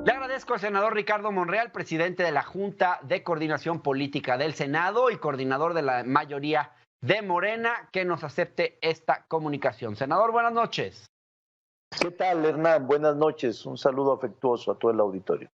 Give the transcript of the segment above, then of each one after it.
Le agradezco al senador Ricardo Monreal, presidente de la Junta de Coordinación Política del Senado y coordinador de la mayoría de Morena, que nos acepte esta comunicación. Senador, buenas noches. ¿Qué tal, Hernán? Buenas noches. Un saludo afectuoso a todo el auditorio.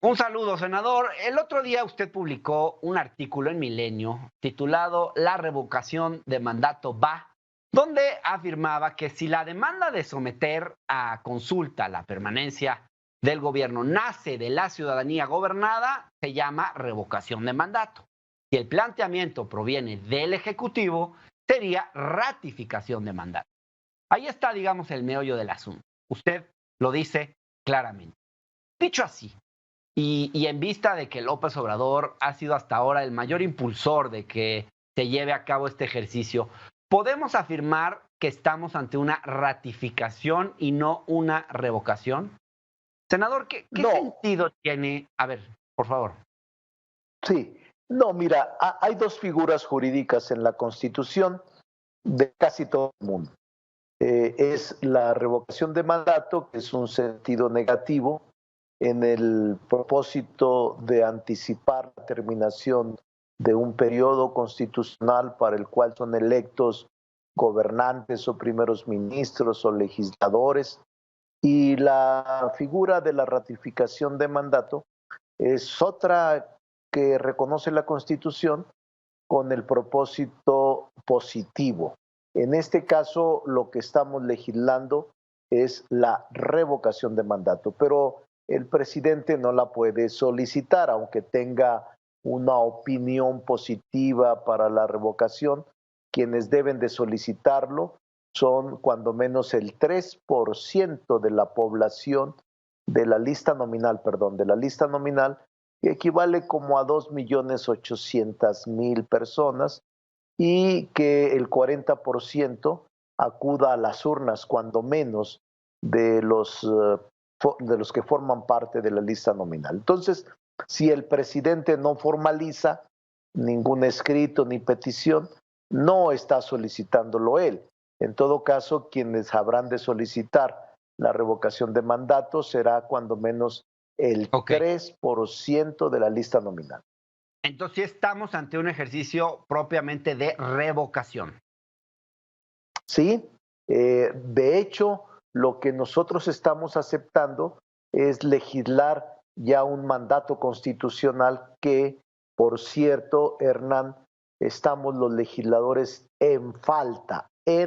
Un saludo, senador. El otro día usted publicó un artículo en Milenio titulado La revocación de mandato va, donde afirmaba que si la demanda de someter a consulta la permanencia del gobierno nace de la ciudadanía gobernada, se llama revocación de mandato. Si el planteamiento proviene del Ejecutivo, sería ratificación de mandato. Ahí está, digamos, el meollo del asunto. Usted lo dice claramente. Dicho así, y en vista de que López Obrador ha sido hasta ahora el mayor impulsor de que se lleve a cabo este ejercicio, ¿podemos afirmar que estamos ante una ratificación y no una revocación? Senador, ¿qué No, sentido tiene? A ver, por favor. sí. No, mira, hay dos figuras jurídicas en la Constitución de casi todo el mundo. Es la revocación de mandato, que es un sentido negativo en el propósito de anticipar la terminación de un periodo constitucional para el cual son electos gobernantes o primeros ministros o legisladores. Y la figura de la ratificación de mandato es otra que reconoce la Constitución con el propósito positivo. En este caso, lo que estamos legislando es la revocación de mandato, pero el presidente no la puede solicitar, aunque tenga una opinión positiva para la revocación. Quienes deben de solicitarlo son cuando menos el 3% de la población de la lista nominal, que equivale como a 2.800.000 personas, y que el 40% acuda a las urnas, cuando menos, de los que forman parte de la lista nominal. Entonces, si el presidente no formaliza ningún escrito ni petición, no está solicitándolo él. En todo caso, quienes habrán de solicitar la revocación de mandato será cuando menos el Ok. 3% de la lista nominal. Entonces, sí estamos ante un ejercicio propiamente de revocación. Sí, de hecho, lo que nosotros estamos aceptando es legislar ya un mandato constitucional que, por cierto, Hernán, estamos los legisladores en falta, Sí,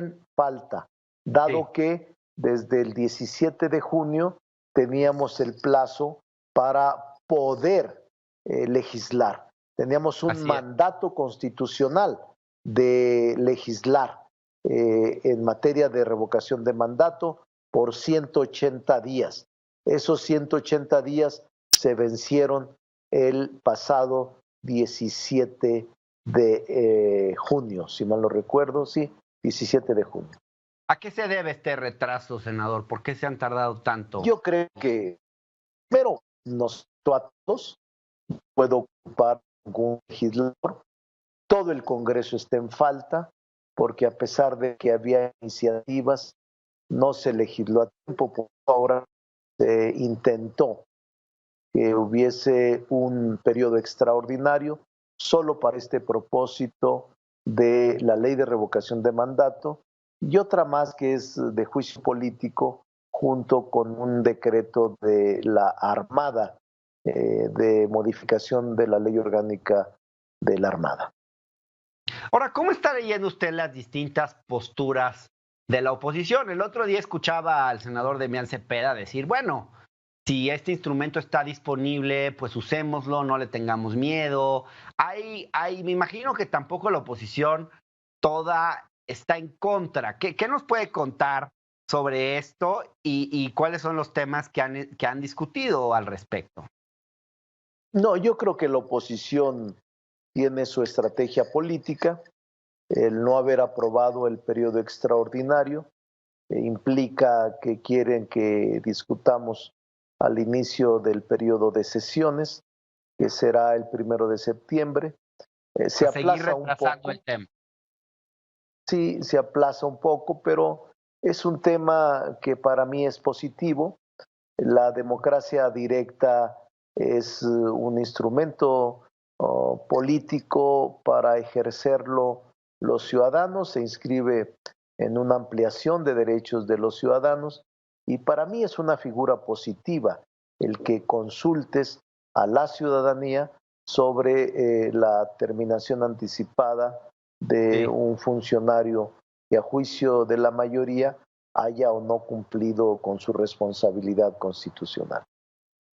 dado que desde el 17 de junio teníamos el plazo para poder legislar. Teníamos un así es. mandato constitucional de legislar en materia de revocación de mandato por 180 días. Esos 180 días se vencieron el pasado 17 de junio, si mal no recuerdo, sí, 17 de junio. ¿A qué se debe este retraso, senador? ¿Por qué se han tardado tanto? Yo creo que, primero, nosotros puedo ocupar algún legislador, todo el Congreso está en falta, porque a pesar de que había iniciativas, no se legisló a tiempo. Por ahora se intentó que hubiese un periodo extraordinario solo para este propósito de la ley de revocación de mandato, y otra más que es de juicio político, junto con un decreto de la Armada de modificación de la ley orgánica de la Armada. Ahora, ¿cómo está leyendo usted las distintas posturas de la oposición? El otro día escuchaba al senador Demián Cepeda decir, bueno, si este instrumento está disponible, pues usémoslo, no le tengamos miedo. Me imagino que tampoco la oposición toda está en contra. ¿Qué nos puede contar sobre esto y cuáles son los temas que han discutido al respecto? No, yo creo que la oposición tiene su estrategia política. El no haber aprobado el periodo extraordinario implica que quieren que discutamos al inicio del periodo de sesiones, que será el 1 de septiembre. Se A seguir aplaza un retrasando el poco, tema. sí, se aplaza un poco, pero es un tema que para mí es positivo. la democracia directa es un instrumento político para ejercerlo los ciudadanos, se inscribe en una ampliación de derechos de los ciudadanos y para mí es una figura positiva el que consultes a la ciudadanía sobre la terminación anticipada de un funcionario que a juicio de la mayoría haya o no cumplido con su responsabilidad constitucional.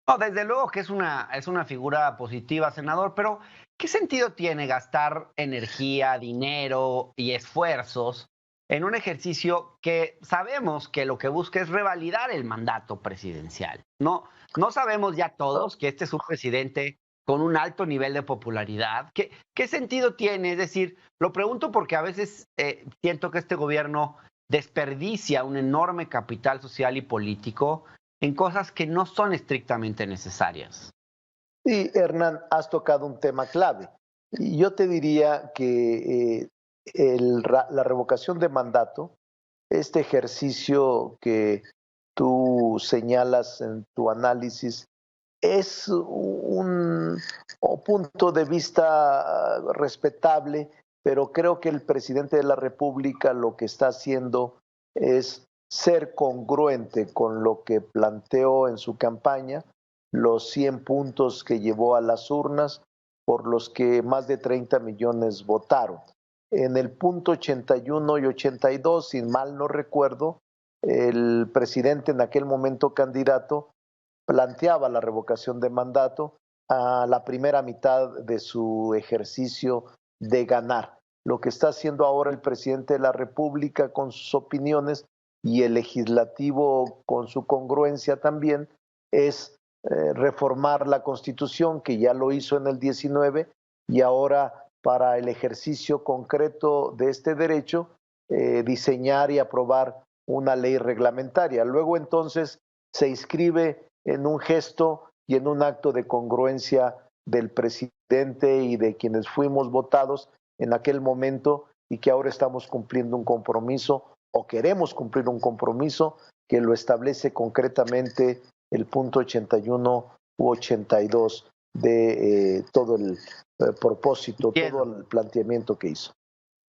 No, desde luego que es una figura positiva, senador, pero ¿qué sentido tiene gastar energía, dinero y esfuerzos en un ejercicio que sabemos que lo que busca es revalidar el mandato presidencial? No sabemos ya todos que este es un presidente con un alto nivel de popularidad. ¿Qué sentido tiene? Es decir, lo pregunto porque a veces siento que este gobierno desperdicia un enorme capital social y político en cosas que no son estrictamente necesarias. Sí, Hernán, has tocado un tema clave. Y yo te diría que la revocación de mandato, este ejercicio que tú señalas en tu análisis, es un punto de vista respetable, pero creo que el presidente de la República lo que está haciendo es ser congruente con lo que planteó en su campaña, los 100 puntos que llevó a las urnas, por los que más de 30 millones votaron. En el punto 81 y 82, sin mal no recuerdo, el presidente, en aquel momento candidato, planteaba la revocación de mandato a la primera mitad de su ejercicio de ganar. Lo que está haciendo ahora el presidente de la República con sus opiniones y el legislativo con su congruencia también es reformar la Constitución, que ya lo hizo en el 19, y ahora para el ejercicio concreto de este derecho, diseñar y aprobar una ley reglamentaria. Luego entonces se inscribe en un gesto y en un acto de congruencia del presidente y de quienes fuimos votados en aquel momento y que ahora estamos cumpliendo un compromiso o queremos cumplir un compromiso que lo establece concretamente el punto 81 u 82 de todo el propósito, Entiendo. todo el planteamiento que hizo.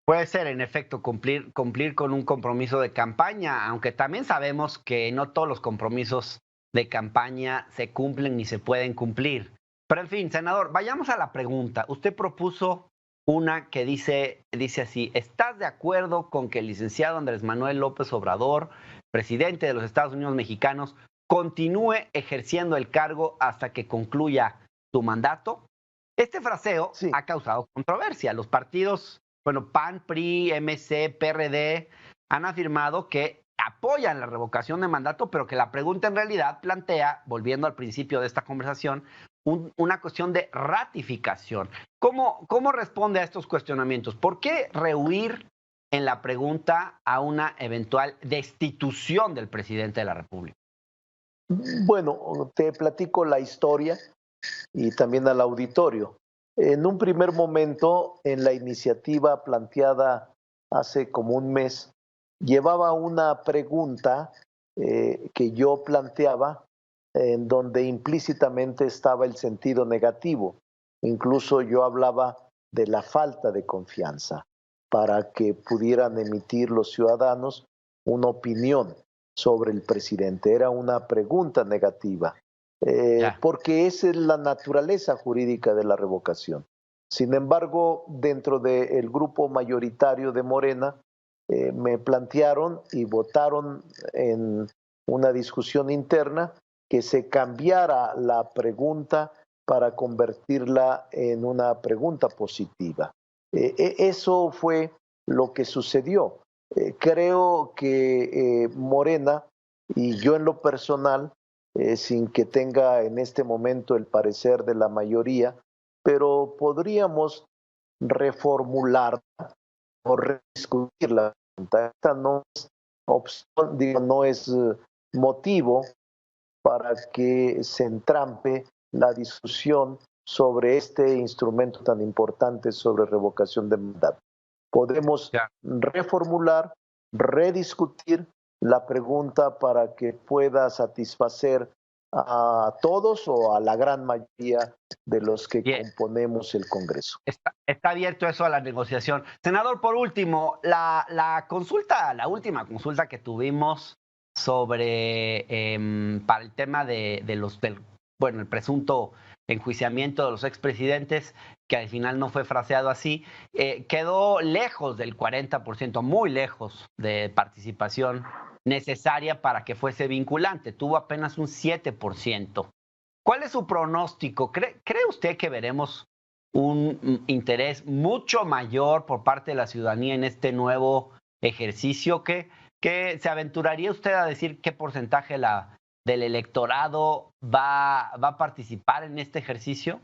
Puede ser, en efecto, cumplir con un compromiso de campaña, aunque también sabemos que no todos los compromisos de campaña se cumplen ni se pueden cumplir. Pero en fin, senador, vayamos a la pregunta. Usted propuso una que dice así: ¿estás de acuerdo con que el licenciado Andrés Manuel López Obrador, presidente de los Estados Unidos mexicanos, continúe ejerciendo el cargo hasta que concluya su mandato? Este fraseo Sí. ha causado controversia. Los partidos, bueno, PAN, PRI, MC, PRD, han afirmado que apoyan la revocación de mandato, pero que la pregunta en realidad plantea, volviendo al principio de esta conversación, una cuestión de ratificación. ¿Cómo responde a estos cuestionamientos? ¿Por qué rehuir en la pregunta a una eventual destitución del presidente de la República? Bueno, te platico la historia y también al auditorio. En un primer momento, en la iniciativa planteada hace como un mes, llevaba una pregunta que yo planteaba en donde implícitamente estaba el sentido negativo. Incluso yo hablaba de la falta de confianza para que pudieran emitir los ciudadanos una opinión sobre el presidente. Era una pregunta negativa, porque esa es la naturaleza jurídica de la revocación. Sin embargo, dentro del grupo mayoritario de Morena, me plantearon y votaron en una discusión interna que se cambiara la pregunta para convertirla en una pregunta positiva. Eso fue lo que sucedió. Creo que Morena y yo en lo personal, sin que tenga en este momento el parecer de la mayoría, pero podríamos reformular o rediscutir la pregunta. Esta no es opción, digo, no es motivo para que se entrampe la discusión sobre este instrumento tan importante sobre revocación de mandato. Podemos reformular, rediscutir la pregunta para que pueda satisfacer a todos o a la gran mayoría de los que Bien. componemos el Congreso. Está abierto eso a la negociación. Senador, por último, la última consulta que tuvimos sobre para el tema el presunto enjuiciamiento de los expresidentes, que al final no fue fraseado así, quedó lejos del 40%, muy lejos de participación necesaria para que fuese vinculante. Tuvo apenas un 7%. ¿Cuál es su pronóstico? ¿Cree usted que veremos un interés mucho mayor por parte de la ciudadanía en este nuevo ejercicio? ¿Qué se aventuraría usted a decir qué porcentaje del electorado va a participar en este ejercicio?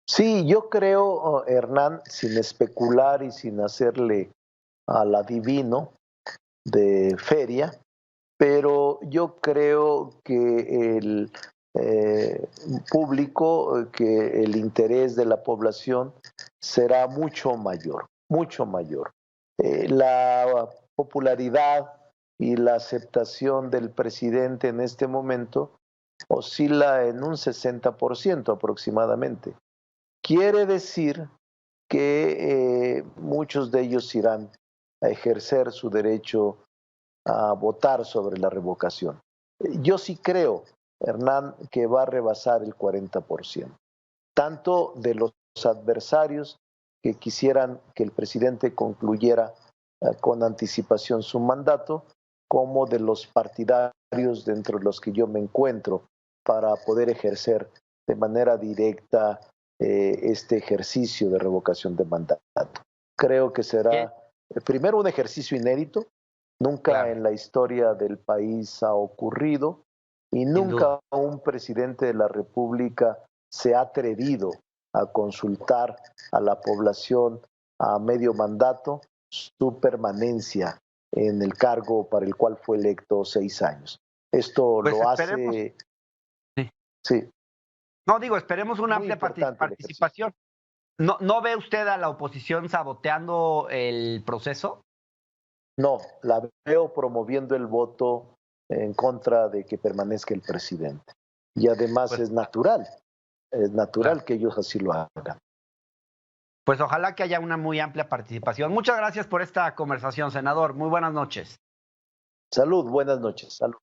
Sí, yo creo, Hernán, sin especular y sin hacerle al adivino de feria, pero yo creo que el público, que el interés de la población será mucho mayor, mucho mayor. La popularidad y la aceptación del presidente en este momento oscila en un 60% aproximadamente. Quiere decir que muchos de ellos irán a ejercer su derecho a votar sobre la revocación. Yo sí creo, Hernán, que va a rebasar el 40%, tanto de los adversarios que quisieran que el presidente concluyera con anticipación su mandato, como de los partidarios dentro de los que yo me encuentro para poder ejercer de manera directa este ejercicio de revocación de mandato. Creo que será primero un ejercicio inédito, nunca en la historia del país ha ocurrido y nunca un presidente de la República se ha atrevido a consultar a la población a medio mandato su permanencia en el cargo para el cual fue electo 6 años. Esto pues lo esperemos. hace... Sí. No, esperemos una amplia participación. ¿No ve usted a la oposición saboteando el proceso? No, la veo promoviendo el voto en contra de que permanezca el presidente. Y además Pues, es natural claro. que ellos así lo hagan. Pues ojalá que haya una muy amplia participación. Muchas gracias por esta conversación, senador. Muy buenas noches. Salud, buenas noches. Salud.